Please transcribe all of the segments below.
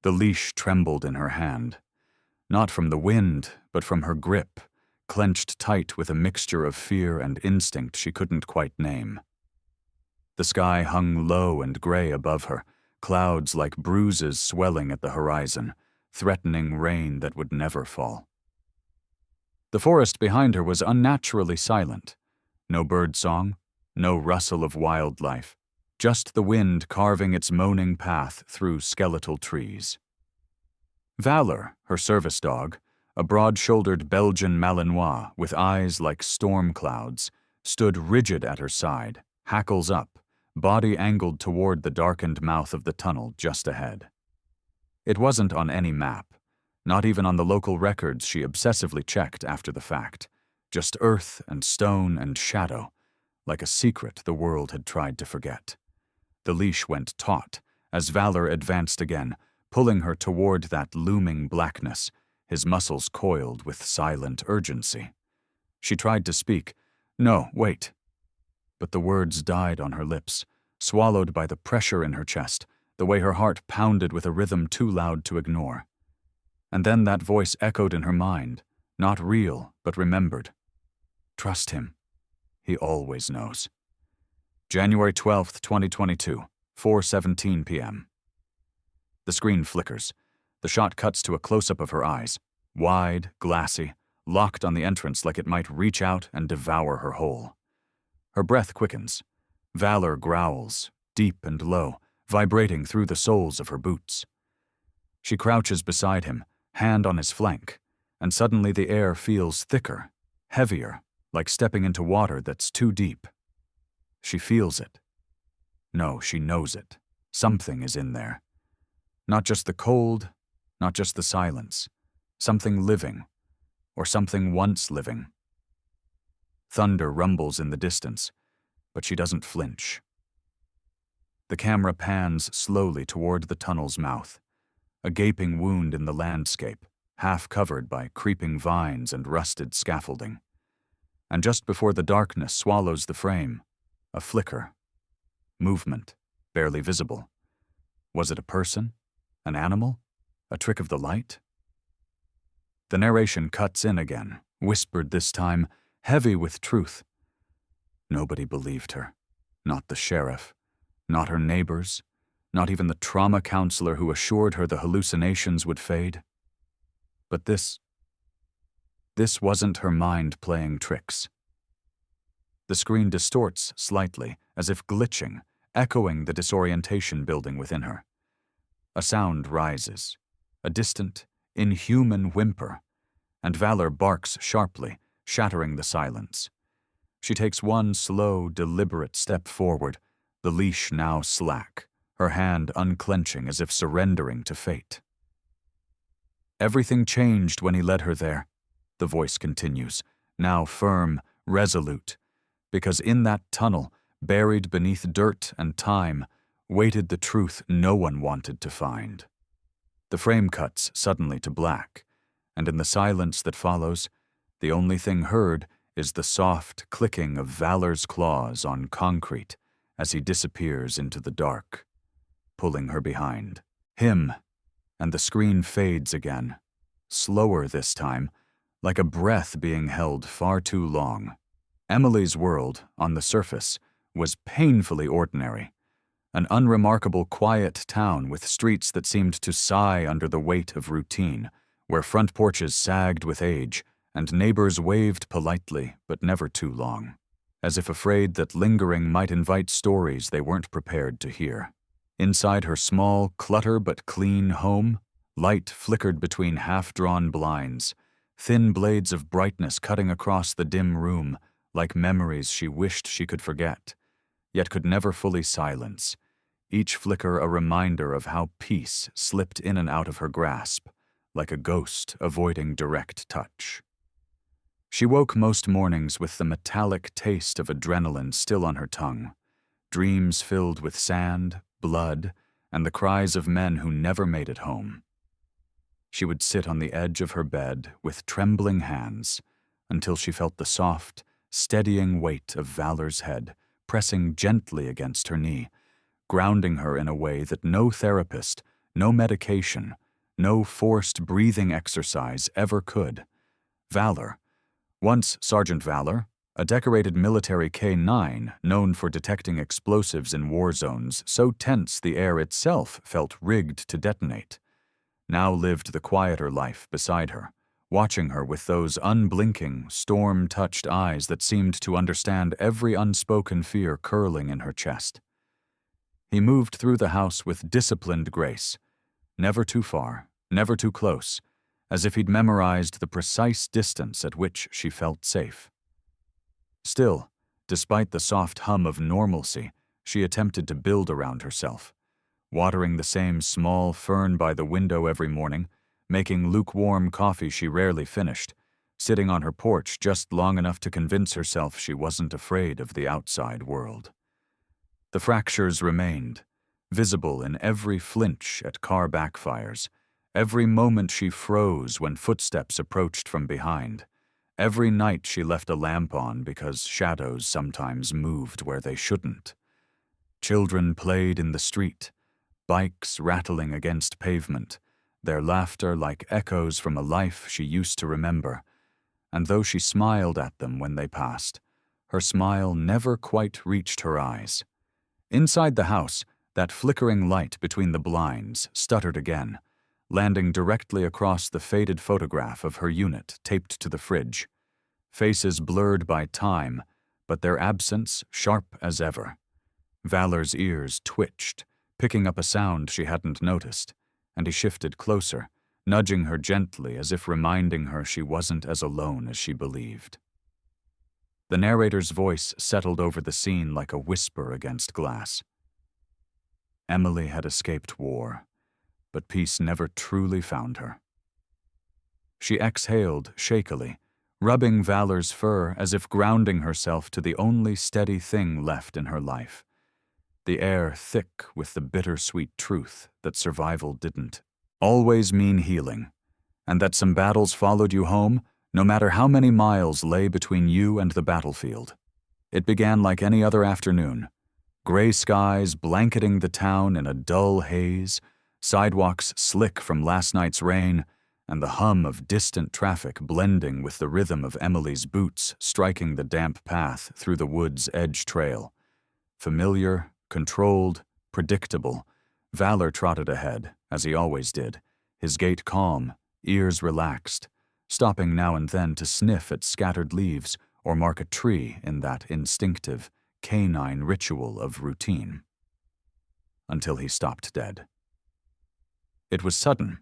The leash trembled in her hand, not from the wind, but from her grip, clenched tight with a mixture of fear and instinct she couldn't quite name. The sky hung low and gray above her, clouds like bruises swelling at the horizon, threatening rain that would never fall. The forest behind her was unnaturally silent. No birdsong, no rustle of wildlife, just the wind carving its moaning path through skeletal trees. Valor, her service dog, a broad-shouldered Belgian Malinois with eyes like storm clouds, stood rigid at her side, hackles up, body angled toward the darkened mouth of the tunnel just ahead. It wasn't on any map, not even on the local records she obsessively checked after the fact, just earth and stone and shadow, like a secret the world had tried to forget. The leash went taut as Valor advanced again, pulling her toward that looming blackness, his muscles coiled with silent urgency. She tried to speak, "No, wait." But the words died on her lips, swallowed by the pressure in her chest, the way her heart pounded with a rhythm too loud to ignore. And then that voice echoed in her mind, not real, but remembered. Trust him. He always knows. January 12th, 2022, 4:17 p.m. The screen flickers. The shot cuts to a close-up of her eyes, wide, glassy, locked on the entrance like it might reach out and devour her whole. Her breath quickens. Valor growls, deep and low, vibrating through the soles of her boots. She crouches beside him, hand on his flank, and suddenly the air feels thicker, heavier, like stepping into water that's too deep. She feels it. No, she knows it. Something is in there. Not just the cold, not just the silence. Something living, or something once living. Thunder rumbles in the distance, but she doesn't flinch. The camera pans slowly toward the tunnel's mouth, a gaping wound in the landscape, half covered by creeping vines and rusted scaffolding. And just before the darkness swallows the frame, a flicker. Movement, barely visible. Was it a person? An animal? A trick of the light? The narration cuts in again, whispered this time, heavy with truth. Nobody believed her. Not the sheriff. Not her neighbors. Not even the trauma counselor who assured her the hallucinations would fade. But this wasn't her mind playing tricks. The screen distorts slightly, as if glitching, echoing the disorientation building within her. A sound rises, a distant, inhuman whimper, and Valor barks sharply, shattering the silence. She takes one slow, deliberate step forward, the leash now slack, her hand unclenching as if surrendering to fate. Everything changed when he led her there, the voice continues, now firm, resolute, because in that tunnel, buried beneath dirt and time, waited the truth no one wanted to find. The frame cuts suddenly to black, and in the silence that follows, the only thing heard is the soft clicking of Valor's claws on concrete as he disappears into the dark, pulling her behind. Him, and the screen fades again, slower this time, like a breath being held far too long. Emily's world, on the surface, was painfully ordinary. An unremarkable quiet town with streets that seemed to sigh under the weight of routine, where front porches sagged with age, and neighbors waved politely but never too long, as if afraid that lingering might invite stories they weren't prepared to hear. Inside her small, clutter but clean home, light flickered between half-drawn blinds, thin blades of brightness cutting across the dim room like memories she wished she could forget, yet could never fully silence, each flicker a reminder of how peace slipped in and out of her grasp, like a ghost avoiding direct touch. She woke most mornings with the metallic taste of adrenaline still on her tongue, dreams filled with sand, blood, and the cries of men who never made it home. She would sit on the edge of her bed with trembling hands until she felt the soft, steadying weight of Valor's head pressing gently against her knee, grounding her in a way that no therapist, No medication, no forced breathing exercise ever could. Valor. Once Sergeant Valor, a decorated military K-9 known for detecting explosives in war zones so tense the air itself felt rigged to detonate, now lived the quieter life beside her, watching her with those unblinking, storm-touched eyes that seemed to understand every unspoken fear curling in her chest. He moved through the house with disciplined grace, never too far, never too close, as if he'd memorized the precise distance at which she felt safe. Still, despite the soft hum of normalcy, she attempted to build around herself, watering the same small fern by the window every morning, making lukewarm coffee she rarely finished, sitting on her porch just long enough to convince herself she wasn't afraid of the outside world. The fractures remained, visible in every flinch at car backfires, every moment she froze when footsteps approached from behind, every night she left a lamp on because shadows sometimes moved where they shouldn't. Children played in the street, bikes rattling against pavement, their laughter like echoes from a life she used to remember, and though she smiled at them when they passed, her smile never quite reached her eyes. Inside the house, that flickering light between the blinds stuttered again, landing directly across the faded photograph of her unit taped to the fridge. Faces blurred by time, but their absence sharp as ever. Valor's ears twitched, picking up a sound she hadn't noticed, and he shifted closer, nudging her gently as if reminding her she wasn't as alone as she believed. The narrator's voice settled over the scene like a whisper against glass. Emily had escaped war, but peace never truly found her. She exhaled shakily, rubbing Valor's fur as if grounding herself to the only steady thing left in her life. The air thick with the bittersweet truth that survival didn't always mean healing, and that some battles followed you home, no matter how many miles lay between you and the battlefield. It began like any other afternoon, gray skies blanketing the town in a dull haze, sidewalks slick from last night's rain, and the hum of distant traffic blending with the rhythm of Emily's boots striking the damp path through the wood's edge trail. Familiar, controlled, predictable, Valor trotted ahead, as he always did, his gait calm, ears relaxed, stopping now and then to sniff at scattered leaves or mark a tree in that instinctive, canine ritual of routine. Until he stopped dead. It was sudden,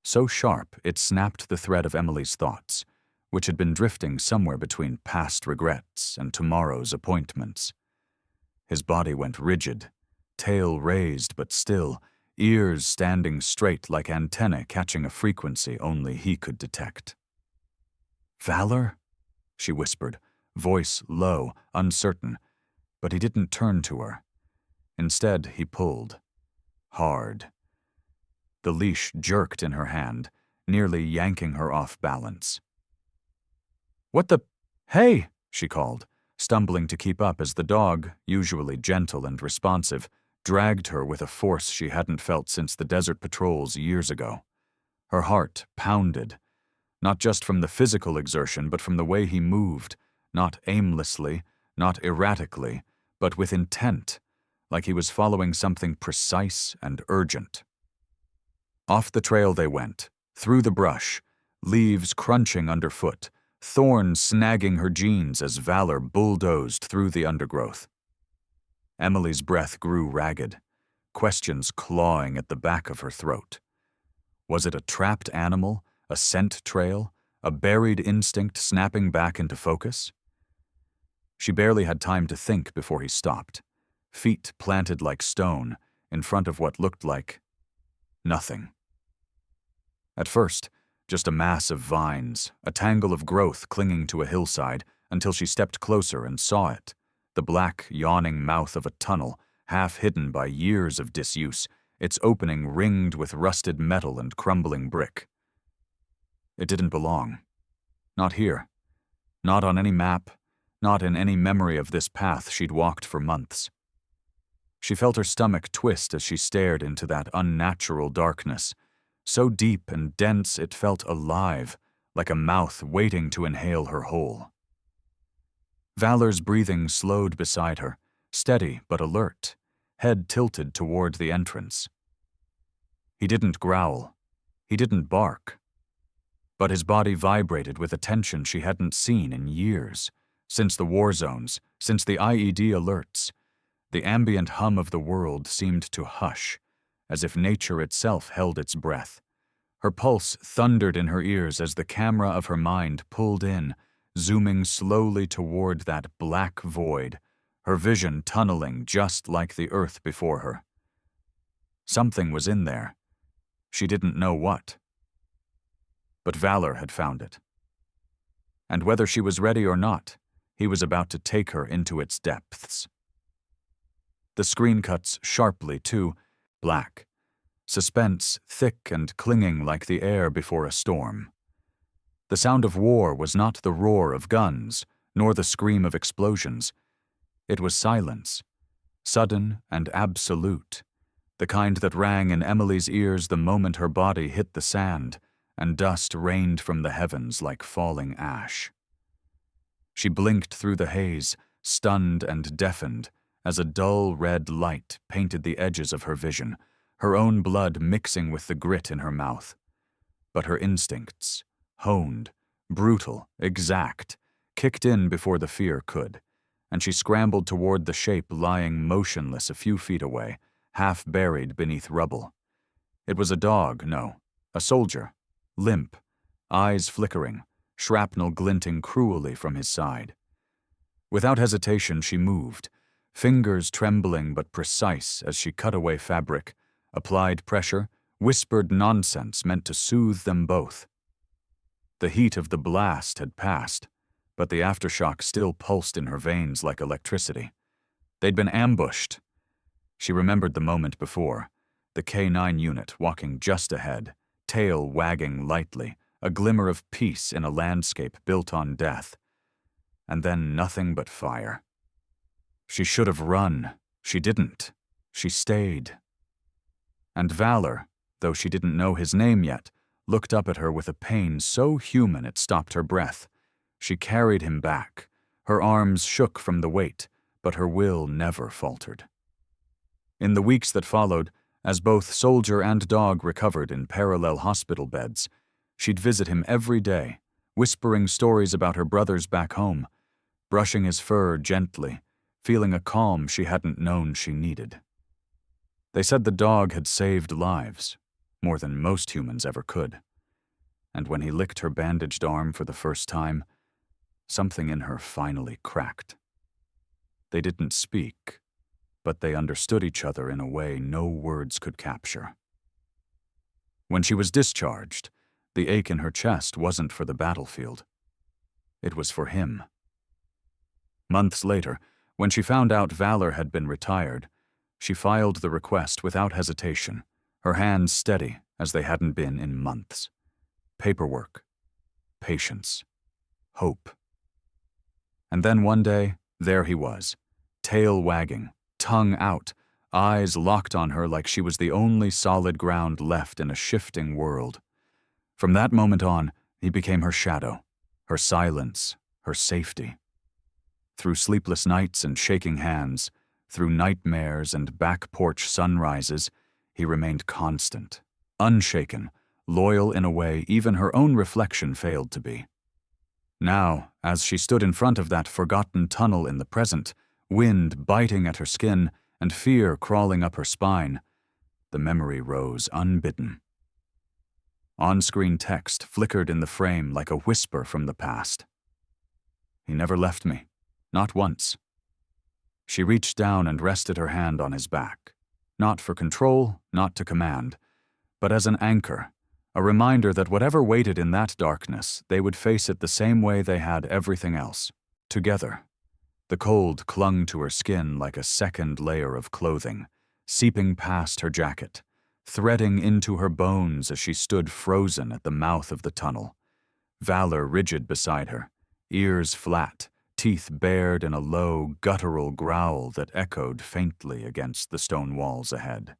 so sharp it snapped the thread of Emily's thoughts, which had been drifting somewhere between past regrets and tomorrow's appointments. His body went rigid, tail raised but still, ears standing straight like antennae catching a frequency only he could detect. "Valor?" she whispered, voice low, uncertain, but he didn't turn to her. Instead, he pulled. Hard. The leash jerked in her hand, nearly yanking her off balance. "What the— Hey!" she called, stumbling to keep up as the dog, usually gentle and responsive, dragged her with a force she hadn't felt since the desert patrols years ago. Her heart pounded, not just from the physical exertion but from the way he moved, not aimlessly, not erratically, but with intent, like he was following something precise and urgent. Off the trail they went, through the brush, leaves crunching underfoot, thorns snagging her jeans as Valor bulldozed through the undergrowth. Emily's breath grew ragged, questions clawing at the back of her throat. Was it a trapped animal, a scent trail, a buried instinct snapping back into focus? She barely had time to think before he stopped, feet planted like stone in front of what looked like nothing. At first, just a mass of vines, a tangle of growth clinging to a hillside, until she stepped closer and saw it, the black, yawning mouth of a tunnel, half hidden by years of disuse, its opening ringed with rusted metal and crumbling brick. It didn't belong. Not here. Not on any map, not in any memory of this path she'd walked for months. She felt her stomach twist as she stared into that unnatural darkness, so deep and dense it felt alive, like a mouth waiting to inhale her whole. Valor's breathing slowed beside her, steady but alert, head tilted toward the entrance. He didn't growl. He didn't bark. But his body vibrated with a tension she hadn't seen in years, since the war zones, since the IED alerts. The ambient hum of the world seemed to hush, as if nature itself held its breath. Her pulse thundered in her ears as the camera of her mind pulled in, zooming slowly toward that black void, her vision tunneling just like the earth before her. Something was in there. She didn't know what. But Valor had found it. And whether she was ready or not, he was about to take her into its depths. The screen cuts sharply to black. Suspense thick and clinging like the air before a storm. The sound of war was not the roar of guns, nor the scream of explosions. It was silence, sudden and absolute, the kind that rang in Emily's ears the moment her body hit the sand, and dust rained from the heavens like falling ash. She blinked through the haze, stunned and deafened, as a dull red light painted the edges of her vision, her own blood mixing with the grit in her mouth. But her instincts, honed, brutal, exact, kicked in before the fear could, and she scrambled toward the shape lying motionless a few feet away, half buried beneath rubble. It was a dog, no, a soldier, limp, eyes flickering, shrapnel glinting cruelly from his side. Without hesitation she moved, fingers trembling but precise as she cut away fabric, applied pressure, whispered nonsense meant to soothe them both. The heat of the blast had passed, but the aftershock still pulsed in her veins like electricity. They'd been ambushed. She remembered the moment before, the K-9 unit walking just ahead, tail wagging lightly, a glimmer of peace in a landscape built on death. And then nothing but fire. She should have run. She didn't. She stayed. And Valor, though she didn't know his name yet, looked up at her with a pain so human it stopped her breath. She carried him back. Her arms shook from the weight, but her will never faltered. In the weeks that followed, as both soldier and dog recovered in parallel hospital beds, she'd visit him every day, whispering stories about her brothers back home, brushing his fur gently, feeling a calm she hadn't known she needed. They said the dog had saved lives, more than most humans ever could. And when he licked her bandaged arm for the first time, something in her finally cracked. They didn't speak, but they understood each other in a way no words could capture. When she was discharged, the ache in her chest wasn't for the battlefield. It was for him. Months later, when she found out Valor had been retired, she filed the request without hesitation, her hands steady as they hadn't been in months. Paperwork, patience, hope. And then one day, there he was, tail wagging, tongue out, eyes locked on her like she was the only solid ground left in a shifting world. From that moment on, he became her shadow, her silence, her safety. Through sleepless nights and shaking hands, through nightmares and back porch sunrises, he remained constant, unshaken, loyal in a way even her own reflection failed to be. Now, as she stood in front of that forgotten tunnel in the present, wind biting at her skin and fear crawling up her spine, the memory rose unbidden. On-screen text flickered in the frame like a whisper from the past. He never left me, not once. She reached down and rested her hand on his back, not for control, not to command, but as an anchor, a reminder that whatever waited in that darkness, they would face it the same way they had everything else, together. The cold clung to her skin like a second layer of clothing, seeping past her jacket, threading into her bones as she stood frozen at the mouth of the tunnel. Valor rigid beside her, ears flat, teeth bared in a low, guttural growl that echoed faintly against the stone walls ahead.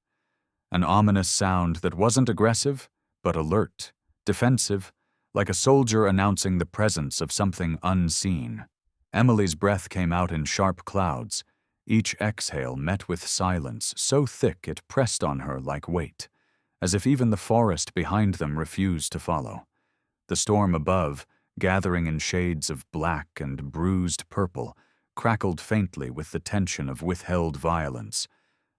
An ominous sound that wasn't aggressive, but alert, defensive, like a soldier announcing the presence of something unseen. Emily's breath came out in sharp clouds. Each exhale met with silence so thick it pressed on her like weight, as if even the forest behind them refused to follow. The storm above, gathering in shades of black and bruised purple, crackled faintly with the tension of withheld violence,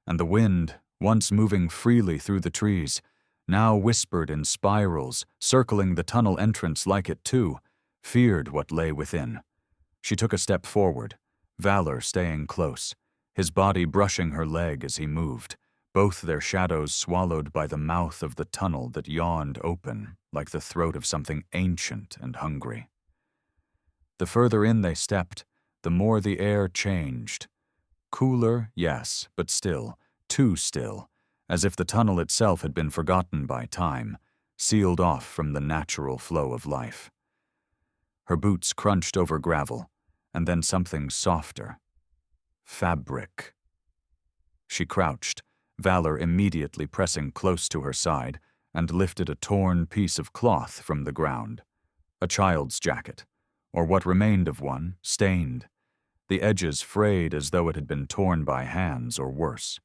and the wind, once moving freely through the trees, now whispered in spirals, circling the tunnel entrance like it too, feared what lay within. She took a step forward, Valor staying close, his body brushing her leg as he moved, both their shadows swallowed by the mouth of the tunnel that yawned open like the throat of something ancient and hungry. The further in they stepped, the more the air changed. Cooler, yes, but still, too still, as if the tunnel itself had been forgotten by time, sealed off from the natural flow of life. Her boots crunched over gravel, and then something softer. Fabric. She crouched, Valor immediately pressing close to her side, and lifted a torn piece of cloth from the ground. A child's jacket, or what remained of one, stained, the edges frayed as though it had been torn by hands or worse.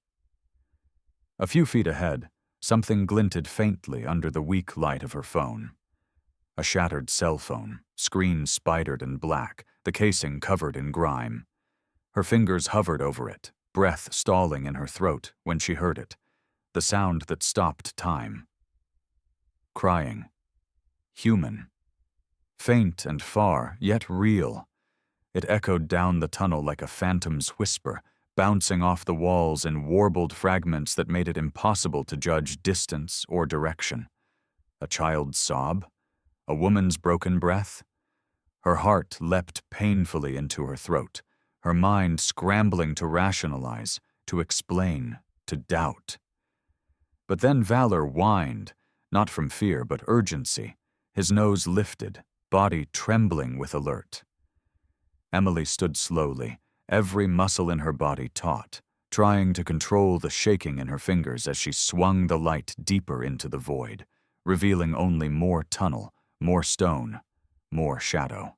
A few feet ahead, something glinted faintly under the weak light of her phone. A shattered cell phone, screen spidered and black, the casing covered in grime. Her fingers hovered over it, breath stalling in her throat when she heard it, the sound that stopped time. Crying. Human. Faint and far, yet real. It echoed down the tunnel like a phantom's whisper, bouncing off the walls in warbled fragments that made it impossible to judge distance or direction. A child's sob? A woman's broken breath? Her heart leapt painfully into her throat, her mind scrambling to rationalize, to explain, to doubt. But then Valor whined, not from fear but urgency, his nose lifted, body trembling with alert. Emily stood slowly, every muscle in her body taut, trying to control the shaking in her fingers as she swung the light deeper into the void, revealing only more tunnel, more stone, more shadow.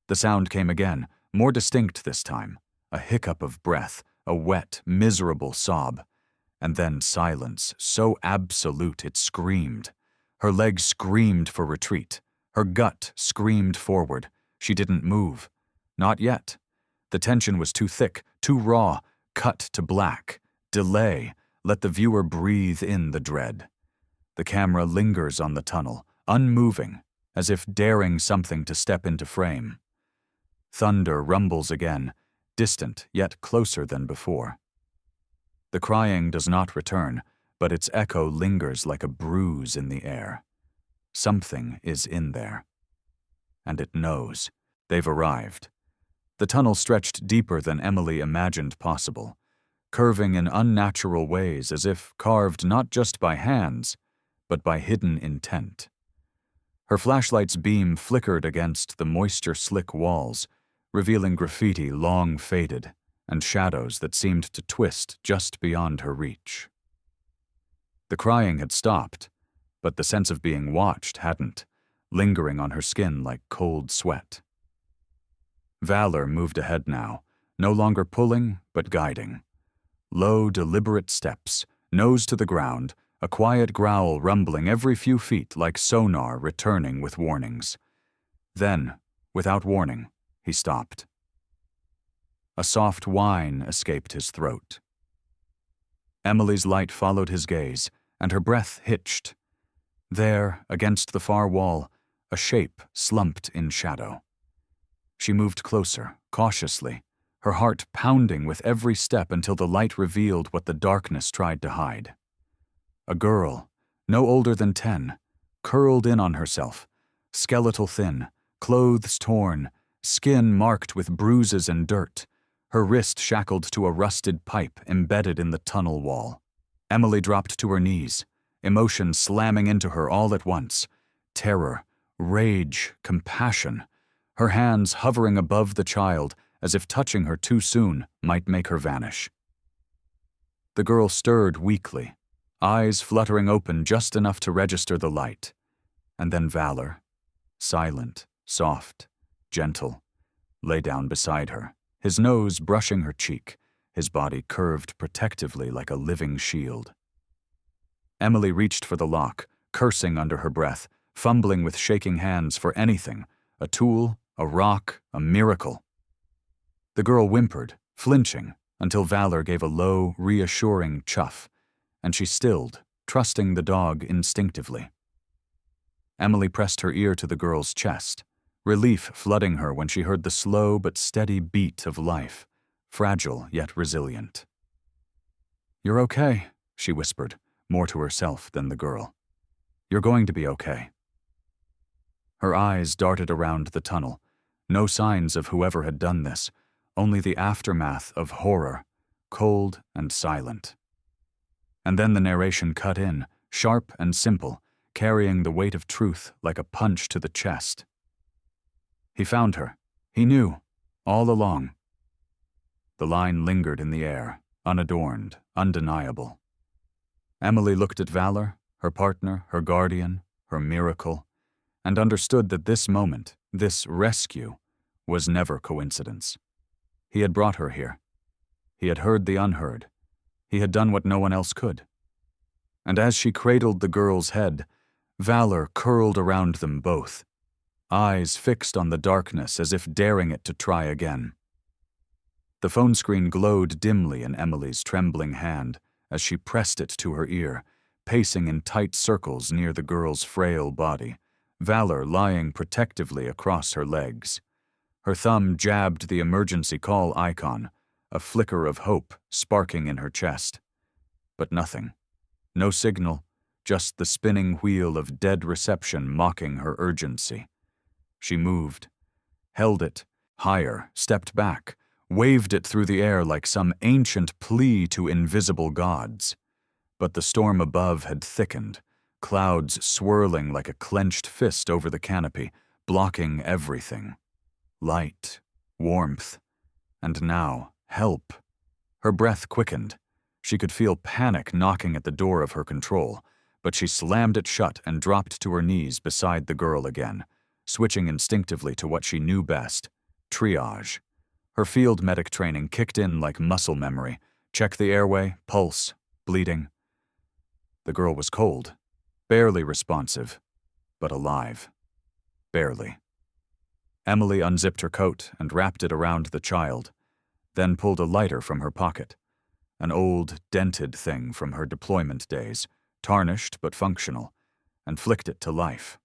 The sound came again, more distinct this time, a hiccup of breath, a wet, miserable sob, and then silence, so absolute it screamed. Her legs screamed for retreat, her gut screamed forward. She didn't move. Not yet. The tension was too thick, too raw, cut to black. Delay, let the viewer breathe in the dread. The camera lingers on the tunnel, unmoving, as if daring something to step into frame. Thunder rumbles again, distant yet closer than before. The crying does not return, but its echo lingers like a bruise in the air. Something is in there. And it knows. They've arrived. The tunnel stretched deeper than Emily imagined possible, curving in unnatural ways as if carved not just by hands, but by hidden intent. Her flashlight's beam flickered against the moisture-slick walls, revealing graffiti long faded and shadows that seemed to twist just beyond her reach. The crying had stopped, but the sense of being watched hadn't, lingering on her skin like cold sweat. Valor moved ahead now, no longer pulling, but guiding. Low, deliberate steps, nose to the ground, a quiet growl rumbling every few feet like sonar returning with warnings. Then, without warning, he stopped. A soft whine escaped his throat. Emily's light followed his gaze, and her breath hitched. There, against the far wall, a shape slumped in shadow. She moved closer, cautiously, her heart pounding with every step until the light revealed what the darkness tried to hide. A girl, no older than 10, curled in on herself, skeletal thin, clothes torn, skin marked with bruises and dirt, her wrist shackled to a rusted pipe embedded in the tunnel wall. Emily dropped to her knees, emotion slamming into her all at once. Terror, rage, compassion. her hands hovering above the child as if touching her too soon might make her vanish. The girl stirred weakly, eyes fluttering open just enough to register the light, and then Valor, silent, soft, gentle, lay down beside her, his nose brushing her cheek, his body curved protectively like a living shield. Emily reached for the lock, cursing under her breath, fumbling with shaking hands for anything, a tool, a rock, a miracle. The girl whimpered, flinching, until Valor gave a low, reassuring chuff, and she stilled, trusting the dog instinctively. Emily pressed her ear to the girl's chest, relief flooding her when she heard the slow but steady beat of life, fragile yet resilient. "You're okay," she whispered, more to herself than the girl. "You're going to be okay." Her eyes darted around the tunnel, no signs of whoever had done this, only the aftermath of horror, cold and silent. And then the narration cut in, sharp and simple, carrying the weight of truth like a punch to the chest. He found her. He knew, all along. The line lingered in the air, unadorned, undeniable. Emily looked at Valor, her partner, her guardian, her miracle, and understood that this moment, this rescue, was never coincidence. He had brought her here. He had heard the unheard. He had done what no one else could. And as she cradled the girl's head, Valor curled around them both, eyes fixed on the darkness as if daring it to try again. The phone screen glowed dimly in Emily's trembling hand as she pressed it to her ear, pacing in tight circles near the girl's frail body, Valor lying protectively across her legs. Her thumb jabbed the emergency call icon, a flicker of hope sparking in her chest. But nothing. No signal, just the spinning wheel of dead reception mocking her urgency. She moved, held it, higher, stepped back, waved it through the air like some ancient plea to invisible gods. But the storm above had thickened, clouds swirling like a clenched fist over the canopy, blocking everything. Light, warmth, and now help. Her breath quickened. She could feel panic knocking at the door of her control, but she slammed it shut and dropped to her knees beside the girl again, switching instinctively to what she knew best, triage. Her field medic training kicked in like muscle memory. Check the airway, pulse, bleeding. The girl was cold, barely responsive, but alive. Barely. Emily unzipped her coat and wrapped it around the child, then pulled a lighter from her pocket, an old, dented thing from her deployment days, tarnished but functional, and flicked it to life.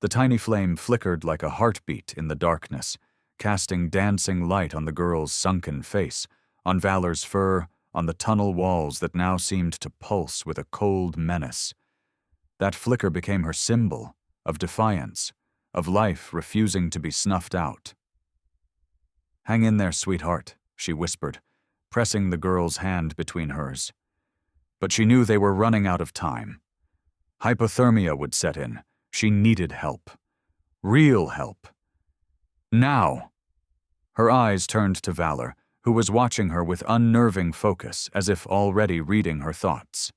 The tiny flame flickered like a heartbeat in the darkness, casting dancing light on the girl's sunken face, on Valor's fur, on the tunnel walls that now seemed to pulse with a cold menace. That flicker became her symbol of defiance, of life refusing to be snuffed out. "Hang in there, sweetheart," she whispered, pressing the girl's hand between hers. But she knew they were running out of time. Hypothermia would set in. She needed help. Real help. Now! Her eyes turned to Valor, who was watching her with unnerving focus, as if already reading her thoughts.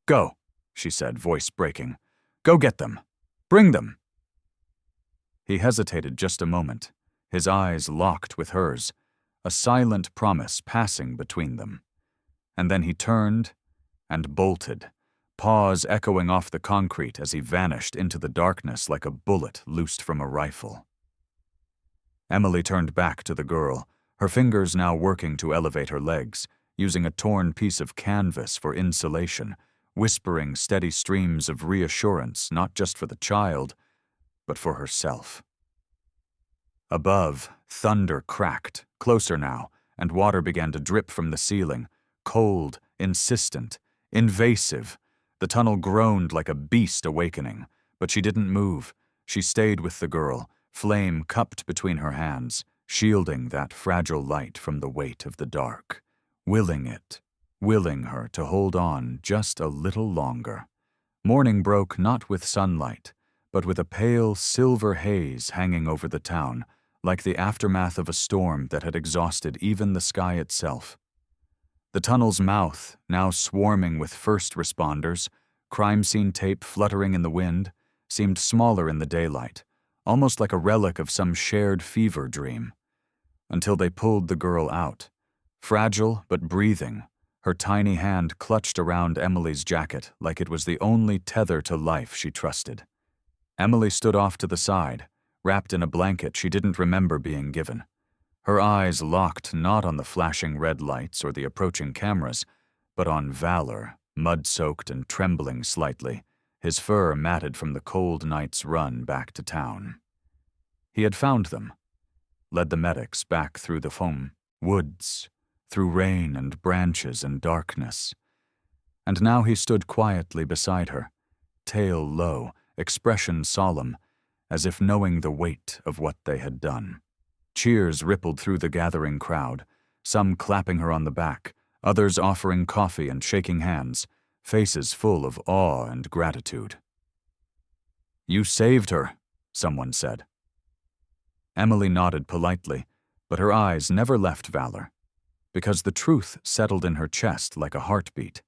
"Go," she said, voice breaking. "Go get them. Bring them." He hesitated just a moment, his eyes locked with hers, a silent promise passing between them. And then he turned and bolted, paws echoing off the concrete as he vanished into the darkness like a bullet loosed from a rifle. Emily turned back to the girl, her fingers now working to elevate her legs, using a torn piece of canvas for insulation, whispering steady streams of reassurance not just for the child, but for herself. Above, thunder cracked, closer now, and water began to drip from the ceiling, cold, insistent, invasive. The tunnel groaned like a beast awakening, but she didn't move. She stayed with the girl, flame cupped between her hands, shielding that fragile light from the weight of the dark, willing her to hold on just a little longer. Morning broke not with sunlight, but with a pale silver haze hanging over the town, like the aftermath of a storm that had exhausted even the sky itself. The tunnel's mouth, now swarming with first responders, crime scene tape fluttering in the wind, seemed smaller in the daylight, almost like a relic of some shared fever dream. Until they pulled the girl out. Fragile but breathing, her tiny hand clutched around Emily's jacket like it was the only tether to life she trusted. Emily stood off to the side, wrapped in a blanket she didn't remember being given. Her eyes locked not on the flashing red lights or the approaching cameras, but on Valor, mud-soaked and trembling slightly, his fur matted from the cold night's run back to town. He had found them, led the medics back through the foam, woods, through rain and branches and darkness. And now he stood quietly beside her, tail low, expression solemn, as if knowing the weight of what they had done. Cheers rippled through the gathering crowd, some clapping her on the back, others offering coffee and shaking hands, faces full of awe and gratitude. "You saved her," someone said. Emily nodded politely, but her eyes never left Valor, because the truth settled in her chest like a heartbeat.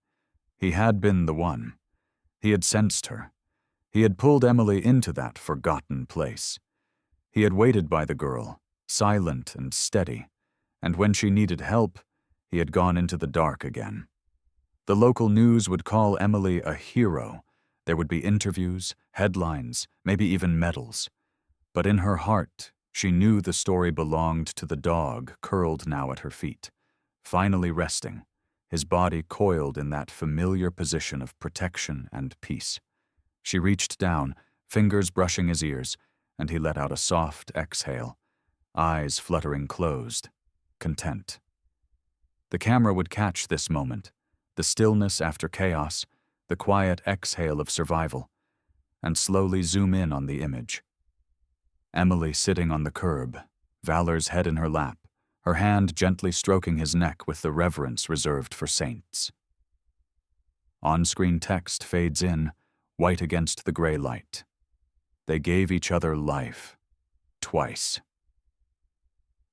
He had been the one. He had sensed her. He had pulled Emily into that forgotten place. He had waited by the girl, silent and steady, and when she needed help, he had gone into the dark again. The local news would call Emily a hero. There would be interviews, headlines, maybe even medals. But in her heart, she knew the story belonged to the dog curled now at her feet, finally resting, his body coiled in that familiar position of protection and peace. She reached down, fingers brushing his ears, and he let out a soft exhale, eyes fluttering closed, content. The camera would catch this moment, the stillness after chaos, the quiet exhale of survival, and slowly zoom in on the image. Emily sitting on the curb, Valor's head in her lap, her hand gently stroking his neck with the reverence reserved for saints. On-screen text fades in, white against the gray light. They gave each other life, twice.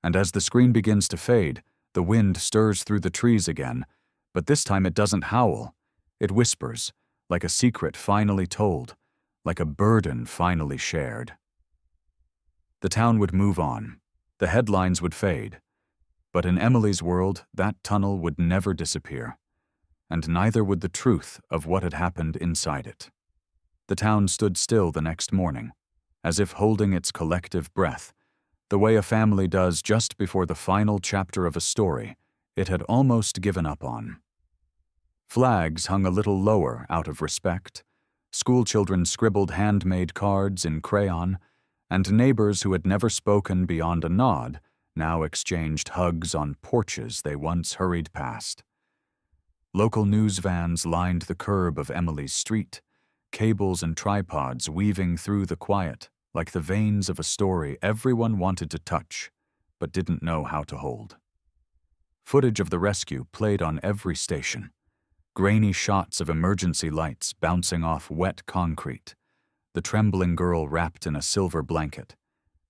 And as the screen begins to fade, the wind stirs through the trees again, but this time it doesn't howl. It whispers, like a secret finally told, like a burden finally shared. The town would move on. The headlines would fade. But in Emily's world, that tunnel would never disappear. And neither would the truth of what had happened inside it. The town stood still the next morning, as if holding its collective breath, the way a family does just before the final chapter of a story it had almost given up on. Flags hung a little lower out of respect. Schoolchildren scribbled handmade cards in crayon, and neighbors who had never spoken beyond a nod now exchanged hugs on porches they once hurried past. Local news vans lined the curb of Emily's street, cables and tripods weaving through the quiet like the veins of a story everyone wanted to touch, but didn't know how to hold. Footage of the rescue played on every station, grainy shots of emergency lights bouncing off wet concrete, the trembling girl wrapped in a silver blanket,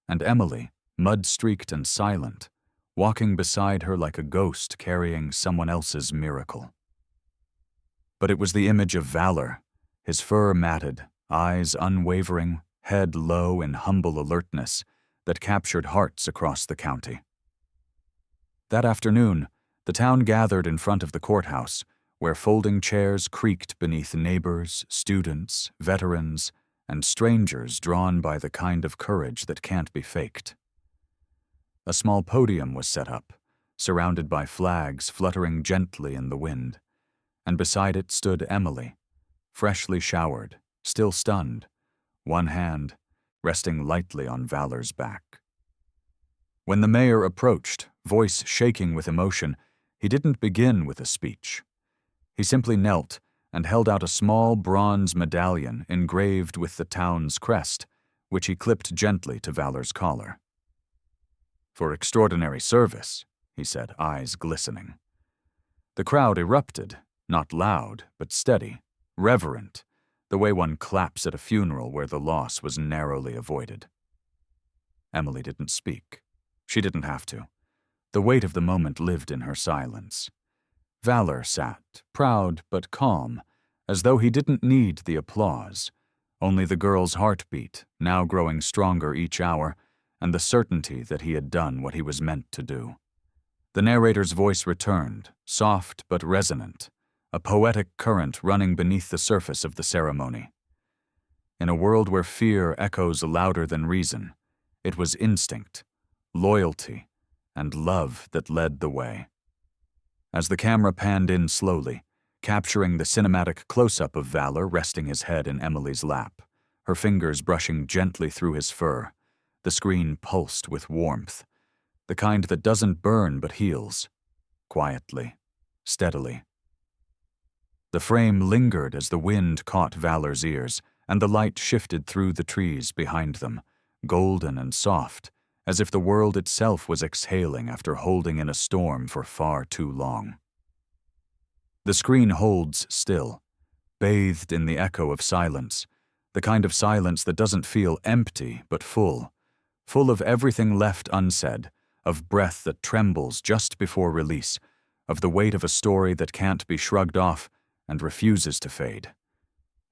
and Emily, mud-streaked and silent, walking beside her like a ghost carrying someone else's miracle. But it was the image of Valor, his fur matted, eyes unwavering, head low in humble alertness, that captured hearts across the county. That afternoon, the town gathered in front of the courthouse, where folding chairs creaked beneath neighbors, students, veterans, and strangers drawn by the kind of courage that can't be faked. A small podium was set up, surrounded by flags fluttering gently in the wind, and beside it stood Emily, freshly showered, still stunned, one hand resting lightly on Valor's back. When the mayor approached, voice shaking with emotion, he didn't begin with a speech. He simply knelt and held out a small bronze medallion engraved with the town's crest, which he clipped gently to Valor's collar. "For extraordinary service," he said, eyes glistening. The crowd erupted, not loud, but steady, reverent, the way one claps at a funeral where the loss was narrowly avoided. Emily didn't speak. She didn't have to. The weight of the moment lived in her silence. Valor sat, proud but calm, as though he didn't need the applause, only the girl's heartbeat, now growing stronger each hour, and the certainty that he had done what he was meant to do. The narrator's voice returned, soft but resonant, a poetic current running beneath the surface of the ceremony. In a world where fear echoes louder than reason, it was instinct, loyalty, and love that led the way. As the camera panned in slowly, capturing the cinematic close-up of Valor resting his head in Emily's lap, her fingers brushing gently through his fur, the screen pulsed with warmth, the kind that doesn't burn but heals, quietly, steadily. The frame lingered as the wind caught Valor's ears, and the light shifted through the trees behind them, golden and soft, as if the world itself was exhaling after holding in a storm for far too long. The screen holds still, bathed in the echo of silence, the kind of silence that doesn't feel empty but full of everything left unsaid, of breath that trembles just before release, of the weight of a story that can't be shrugged off and refuses to fade.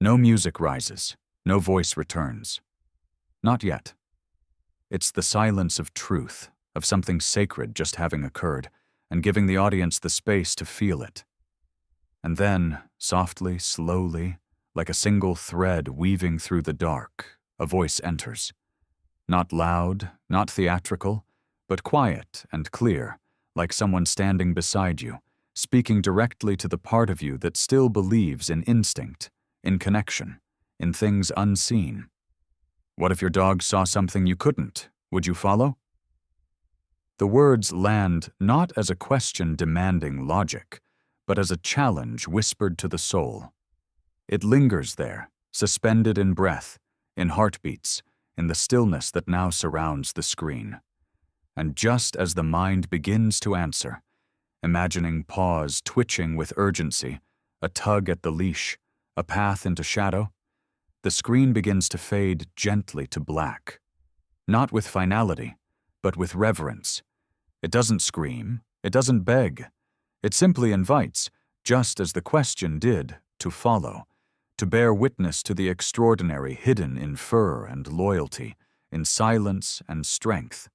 No music rises, no voice returns. Not yet. It's the silence of truth, of something sacred just having occurred, and giving the audience the space to feel it. And then, softly, slowly, like a single thread weaving through the dark, a voice enters. Not loud, not theatrical, but quiet and clear, like someone standing beside you, speaking directly to the part of you that still believes in instinct, in connection, in things unseen. What if your dog saw something you couldn't? Would you follow? The words land not as a question demanding logic, but as a challenge whispered to the soul. It lingers there, suspended in breath, in heartbeats, in the stillness that now surrounds the screen. And just as the mind begins to answer, imagining paws twitching with urgency, a tug at the leash, a path into shadow, the screen begins to fade gently to black. Not with finality, but with reverence. It doesn't scream, it doesn't beg. It simply invites, just as the question did, to follow, to bear witness to the extraordinary hidden in fur and loyalty, in silence and strength.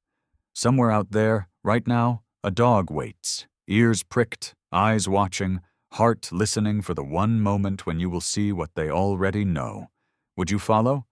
Somewhere out there, right now, a dog waits, ears pricked, eyes watching, heart listening for the one moment when you will see what they already know. Would you follow?